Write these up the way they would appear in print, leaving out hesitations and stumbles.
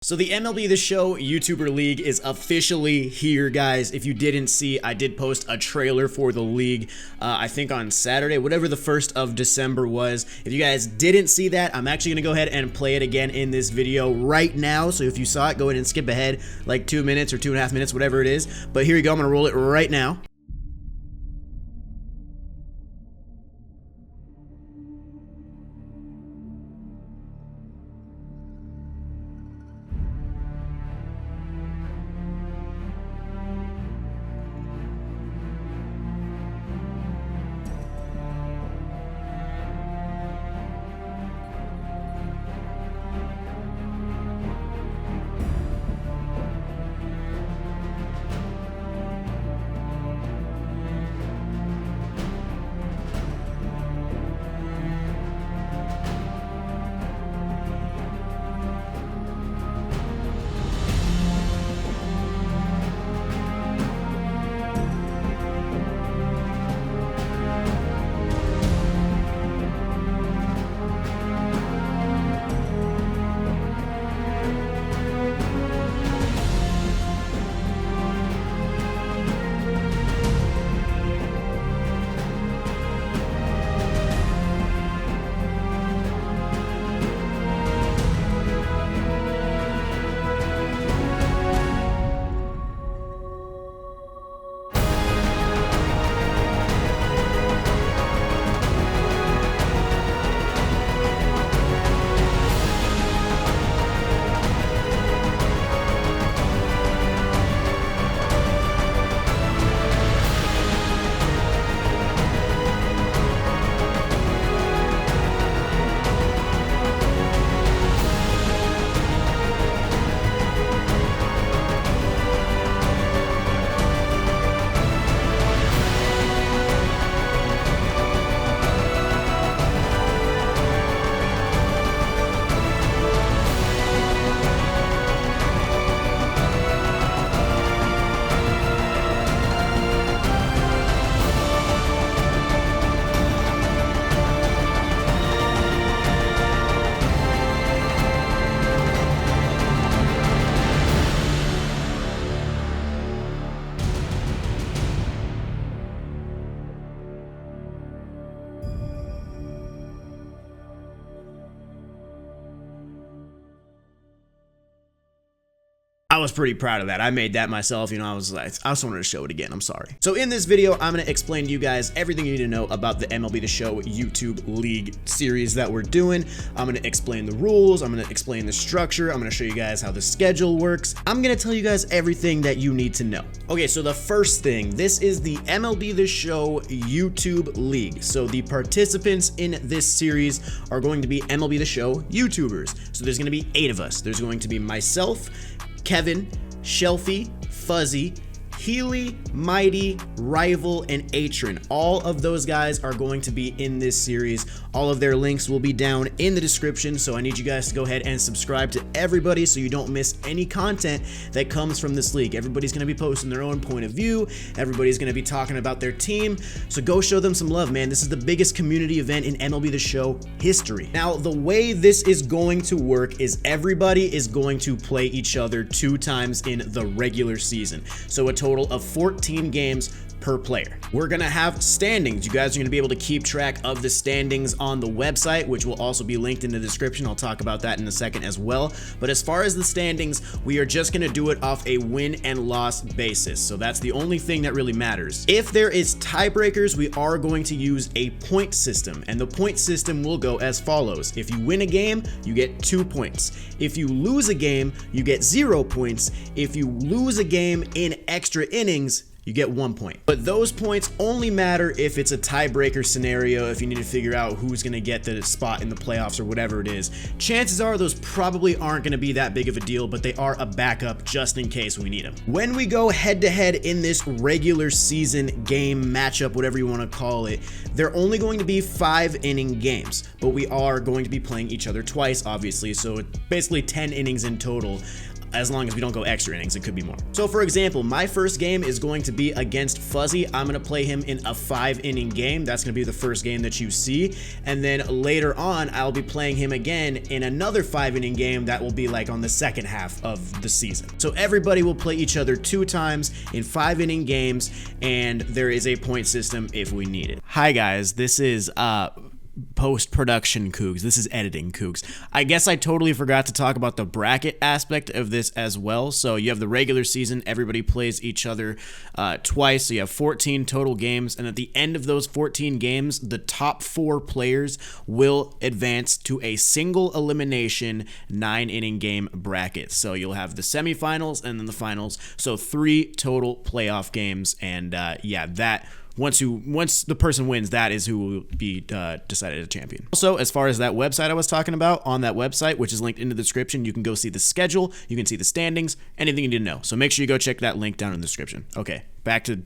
So the MLB The Show YouTuber League is officially here, guys. If you didn't see, I did post a trailer for the league, I think on Saturday, whatever the 1st of December was. If you guys didn't see that, I'm actually going to go ahead and play it again in this video right now. So if you saw it, go ahead and skip ahead like 2 minutes or 2.5 minutes, whatever it is. But here you go. I'm going to roll it right now. I was pretty proud of that. I made that myself, I was like, I just wanted to show it again. I'm sorry. So in this video, I'm going to explain to you guys everything you need to know about the MLB The Show YouTube League series that we're doing. I'm going to explain the rules. I'm going to explain the structure. I'm going to show you guys how the schedule works. I'm going to tell you guys everything that you need to know. Okay, so the first thing, this is the MLB The Show YouTube League. So the participants in this series are going to be MLB The Show YouTubers. So there's going to be 8 of us. There's going to be myself, Kevin, Shelfie, Fuzzy, Healy, Mighty, Rival, and Atron. All of those guys are going to be in this series. All of their links will be down in the description, so I need you guys to go ahead and subscribe to everybody so you don't miss any content that comes from this league. Everybody's going to be posting their own point of view. Everybody's going to be talking about their team, so go show them some love, man. This is the biggest community event in MLB The Show history. Now, the way this is going to work is everybody is going to play each other 2 times in the regular season, so a total of 14 games per player. We're gonna have standings. You guys are gonna be able to keep track of the standings on the website, which will also be linked in the description. I'll talk about that in a second as well. But as far as the standings, we are just gonna do it off a win and loss basis. So that's the only thing that really matters. If there is tiebreakers, we are going to use a point system, and the point system will go as follows. If you win a game, you get 2 points. If you lose a game, you get 0 points. If you lose a game in extra innings, you get 1 point. But those points only matter if it's a tiebreaker scenario, if you need to figure out who's going to get the spot in the playoffs or whatever it is. Chances are those probably aren't going to be that big of a deal, but they are a backup just in case we need them. When we go head to head in this regular season game matchup, whatever you want to call it, they're only going to be 5-inning games, but we are going to be playing each other twice, obviously, so it's basically 10 innings in total. as long as we don't go extra innings, it could be more. So for example, my first game is going to be against Fuzzy. I'm going to play him in a 5-inning game. That's going to be the first game that you see. And then later on, I'll be playing him again in another 5-inning game that will be like on the second half of the season. So everybody will play each other 2 times in 5-inning games, and there is a point system if we need it. Hi guys, this is post-production Cougs. This is editing Cougs. I guess I totally forgot to talk about the bracket aspect of this as well. So you have the regular season, everybody plays each other twice, so you have 14 total games, and at the end of those 14 games, the top 4 players will advance to a single elimination 9-inning game bracket. So you'll have the semifinals and then the finals, so 3 total playoff games, and yeah, that once the person wins, that is who will be decided a champion. Also, as far as that website I was talking about, on that website, which is linked in the description, you can go see the schedule, you can see the standings, anything you need to know. So make sure you go check that link down in the description. Okay, back to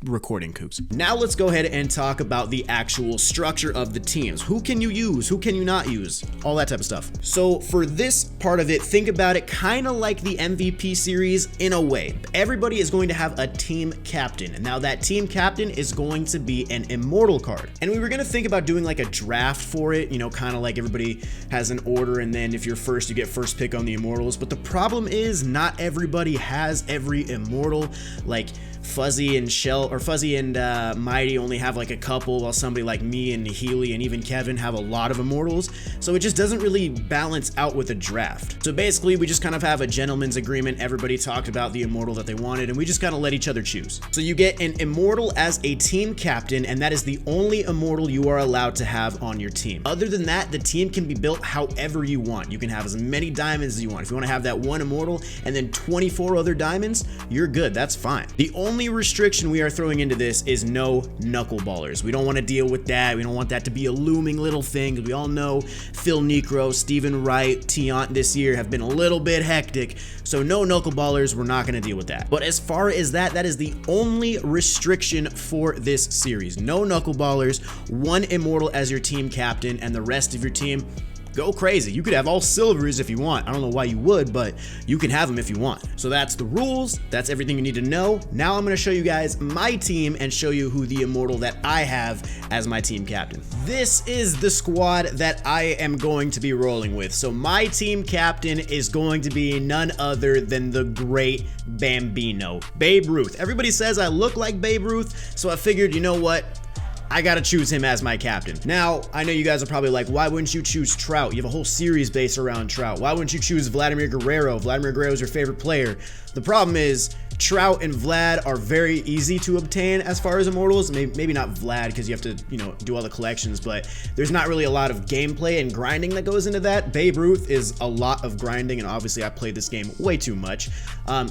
recording Cougs. Now let's go ahead and talk about the actual structure of the teams. Who can you use? Who can you not use? All that type of stuff. So for this part of it, think about it kind of like the MVP series in a way. Everybody is going to have a team captain. And now that team captain is going to be an immortal card. And we were going to think about doing like a draft for it, you know, kind of like everybody has an order, and then if you're first, you get first pick on the immortals. But the problem is not everybody has every immortal. Like Fuzzy and Mighty only have like a couple, while somebody like me and Healy and even Kevin have a lot of immortals. So it just doesn't really balance out with a draft. So basically, we just kind of have a gentleman's agreement. Everybody talked about the immortal that they wanted, and we just kind of let each other choose. So you get an immortal as a team captain, and that is the only immortal you are allowed to have on your team. Other than that, the team can be built however you want. You can have as many diamonds as you want. If you want to have that one immortal and then 24 other diamonds, you're good. That's fine. The only restriction we are throwing into this is no knuckleballers. We don't want to deal with that. We don't want that to be a looming little thing. We all know Phil Necro, Stephen Wright, Tiant this year have been a little bit hectic. So no knuckleballers. We're not going to deal with that. But as far as that is the only restriction for this series. No knuckleballers, one immortal as your team captain, and the rest of your team, go crazy. You could have all silvers if you want. I don't know why you would, but you can have them if you want. So that's the rules. That's everything you need to know. Now I'm going to show you guys my team and show you who the immortal that I have as my team captain. This is the squad that I am going to be rolling with. So my team captain is going to be none other than the great Bambino, Babe Ruth. Everybody says I look like Babe Ruth, so I figured, you know what? I gotta choose him as my captain. Now, I know you guys are probably like, why wouldn't you choose Trout? You have a whole series based around Trout. Why wouldn't you choose Vladimir Guerrero? Vladimir Guerrero is your favorite player. The problem is, Trout and Vlad are very easy to obtain as far as immortals. Maybe not Vlad because you have to, you know, do all the collections, but there's not really a lot of gameplay and grinding that goes into that. Babe Ruth is a lot of grinding, and obviously I played this game way too much.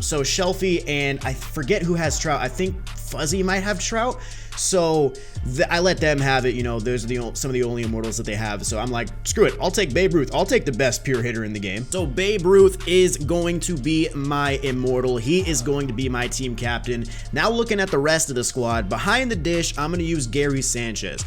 So Shelfie, and I forget who has Trout. I think Fuzzy might have Trout. So I let them have it. You know, those are some of the only immortals that they have. So I'm like, screw it. I'll take Babe Ruth. I'll take the best pure hitter in the game. So Babe Ruth is going to be my immortal. He is going to be my team captain. Now looking at the rest of the squad, behind the dish, I'm going to use Gary Sanchez.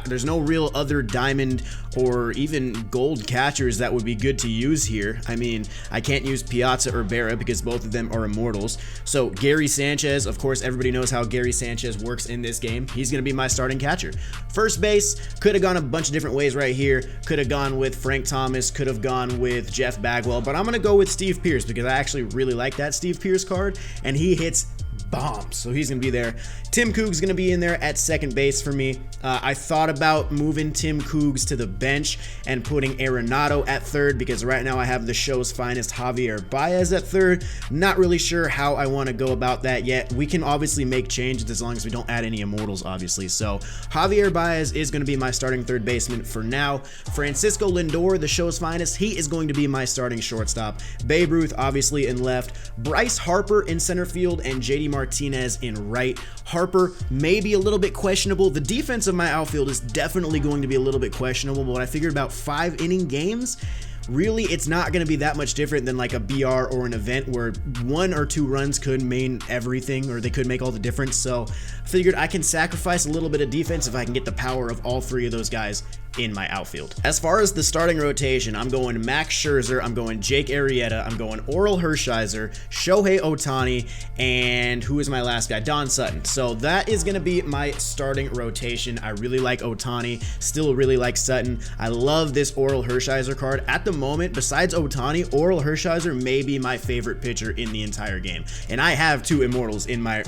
There's no real other diamond or even gold catchers that would be good to use here. I mean, I can't use Piazza or Berra because both of them are immortals. So Gary Sanchez, of course, everybody knows how Gary Sanchez works in this game. He's going to be my starting catcher. First base, could have gone a bunch of different ways right here. Could have gone with Frank Thomas, could have gone with Jeff Bagwell, but I'm going to go with Steve Pearce because I actually really like that Steve Pearce card, and he hits bombs, so he's gonna be there. Tim Cougs gonna be in there at second base for me. I thought about moving Tim Cougs to the bench and putting Arenado at third because right now I have the show's finest Javier Baez at third. Not really sure how I want to go about that yet. We can obviously make changes as long as we don't add any immortals, obviously. So Javier Baez is going to be my starting third baseman for now. Francisco Lindor, the show's finest, he is going to be my starting shortstop. Babe Ruth obviously in left, Bryce Harper in center field, and JD Martinez in right. Harper may be a little bit questionable. The defense of my outfield is definitely going to be a little bit questionable, but I figured about 5-inning games, really it's not going to be that much different than like a BR or an event where 1 or 2 runs could mean everything, or they could make all the difference. So I figured I can sacrifice a little bit of defense if I can get the power of all 3 of those guys in my outfield. As far as the starting rotation, I'm going Max Scherzer, I'm going Jake Arrieta, I'm going Oral Hershiser, Shohei Ohtani, and who is my last guy? Don Sutton. So that is going to be my starting rotation. I really like Ohtani, still really like Sutton. I love this Oral Hershiser card. At the moment, besides Ohtani, Oral Hershiser may be my favorite pitcher in the entire game. And I have 2 Immortals in my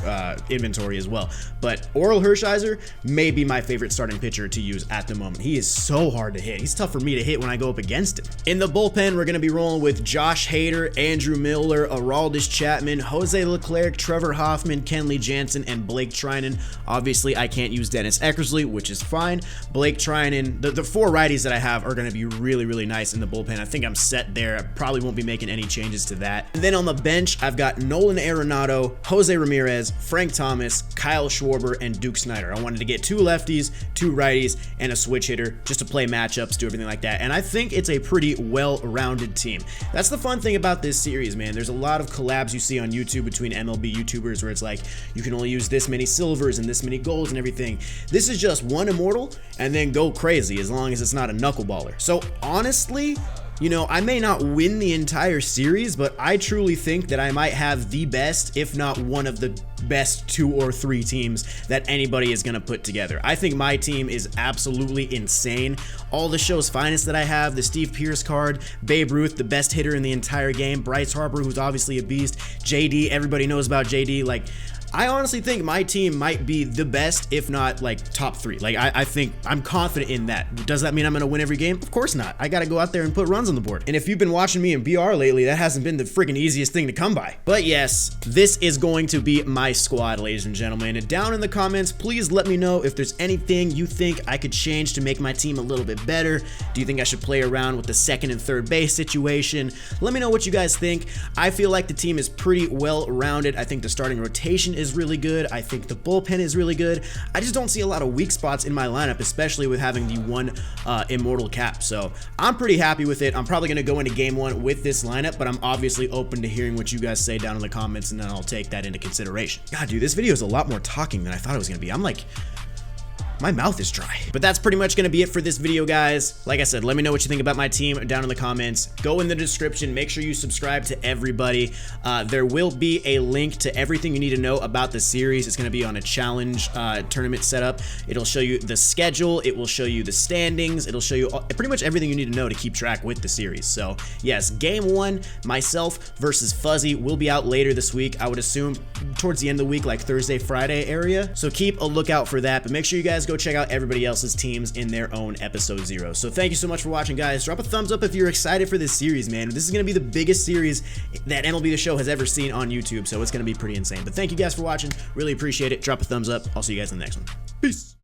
inventory as well. But Oral Hershiser may be my favorite starting pitcher to use at the moment. He is so hard to hit. He's tough for me to hit when I go up against him. In the bullpen, we're going to be rolling with Josh Hader, Andrew Miller, Aroldis Chapman, Jose Leclerc, Trevor Hoffman, Kenley Jansen, and Blake Trinan. Obviously, I can't use Dennis Eckersley, which is fine. Blake Trinan, the 4 righties that I have are going to be really, really nice in the bullpen. I think I'm set there. I probably won't be making any changes to that. And then on the bench, I've got Nolan Arenado, Jose Ramirez, Frank Thomas, Kyle Schwarber, and Duke Snider. I wanted to get 2 lefties, 2 righties, and a switch hitter just to play matchups, do everything like that. And I think it's a pretty well-rounded team. That's the fun thing about this series, man. There's a lot of collabs you see on YouTube between MLB YouTubers where it's like, you can only use this many silvers and this many golds and everything. This is just one immortal and then go crazy as long as it's not a knuckleballer. So honestly, you know, I may not win the entire series, but I truly think that I might have the best, if not one of the best 2 or 3 teams that anybody is going to put together. I think my team is absolutely insane. All the show's finest that I have, the Steve Pearce card, Babe Ruth, the best hitter in the entire game, Bryce Harper, who's obviously a beast, JD, everybody knows about JD. Like, I honestly think my team might be the best, if not like top 3. Like, I think I'm confident in that. Does that mean I'm going to win every game? Of course not. I got to go out there and put runs on the board. And if you've been watching me in BR lately, that hasn't been the freaking easiest thing to come by. But yes, this is going to be my squad, ladies and gentlemen. And down in the comments, please let me know if there's anything you think I could change to make my team a little bit better. Do you think I should play around with the second and third base situation? Let me know what you guys think. I feel like the team is pretty well rounded. I think the starting rotation is really good. I think the bullpen is really good. I just don't see a lot of weak spots in my lineup, especially with having the 1 immortal cap. So I'm pretty happy with it. I'm probably going to go into game 1 with this lineup, but I'm obviously open to hearing what you guys say down in the comments, and then I'll take that into consideration. God, dude, this video is a lot more talking than I thought it was going to be. I'm like, my mouth is dry. But that's pretty much going to be it for this video, guys. Like I said, let me know what you think about my team down in the comments. Go in the description. Make sure you subscribe to everybody. There will be a link to everything you need to know about the series. It's going to be on a challenge tournament setup. It'll show you the schedule. It will show you the standings. It'll show you pretty much everything you need to know to keep track with the series. So yes, game 1, myself versus Fuzzy, will be out later this week. I would assume towards the end of the week, like Thursday, Friday area. So keep a lookout for that. But make sure you guys go check out everybody else's teams in their own episode 0. So thank you so much for watching, guys. Drop a thumbs up if you're excited for this series, man. This is going to be the biggest series that MLB The Show has ever seen on YouTube, so it's going to be pretty insane. But thank you guys for watching. Really appreciate it. Drop a thumbs up. I'll see you guys in the next one. Peace.